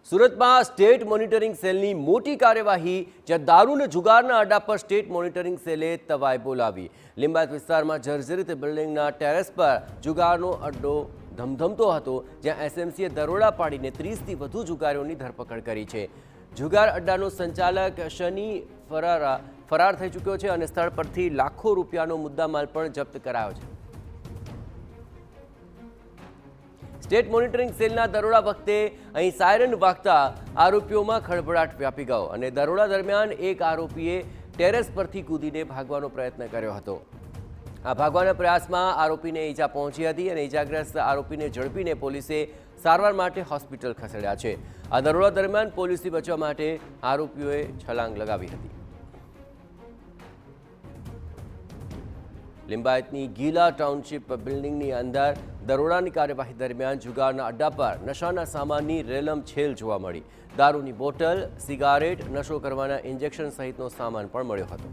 સુરતમાં state monitoring સેલની મોટી કાર્યવાહી, જ્યાં દારૂ અને જુગારના અડ્ડા પર સ્ટેટ મોનિટરિંગ સેલે તવાઈ બોલાવી। લિંબાયત વિસ્તારમાં જર્જરિત બિલ્ડિંગના ટેરેસ પર જુગારનો અડ્ડો ધમધમતો હતો, જ્યાં એસએમસીએ દરોડા પાડીને 30થી વધુ જુગારીઓની ધરપકડ કરી છે। જુગાર અડ્ડાનો સંચાલક શનિ ફરાર થઈ ચૂક્યો છે અને સ્થળ પરથી લાખો રૂપિયાનો મુદ્દામાલ પણ જપ્ત કરાયો છે। સ્ટેટ મોનિટરિંગ સેલના દરોડા વખતે અહીં સાયરન વાગતા આરોપીઓમાં ખળભળાટ વ્યાપી ગયો અને દરોડા દરમિયાન એક આરોપીએ ટેરેસ પરથી કૂદીને ભાગવાનો પ્રયત્ન કર્યો હતો। આ ભાગવાના પ્રયાસમાં આરોપીને ઈજા પહોંચી હતી અને ઈજાગ્રસ્ત આરોપીને ઝડપીને પોલીસે સારવાર માટે હોસ્પિટલ ખસેડ્યા છે। આ દરોડા દરમિયાન પોલીસથી બચવા માટે આરોપીઓએ છલાંગ લગાવી હતી। લિંબાયતની ગીલા ટાઉનશીપ બિલ્ડિંગની અંદર દરોડાની કાર્યવાહી દરમિયાન જુગારના અડ્ડા પર નશાના સામાનની રેલમછેલ જોવા મળી। દારૂની બોટલ, સિગારેટ, નશો કરવાના ઇન્જેક્શન સહિતનો સામાન પણ મળ્યો હતો।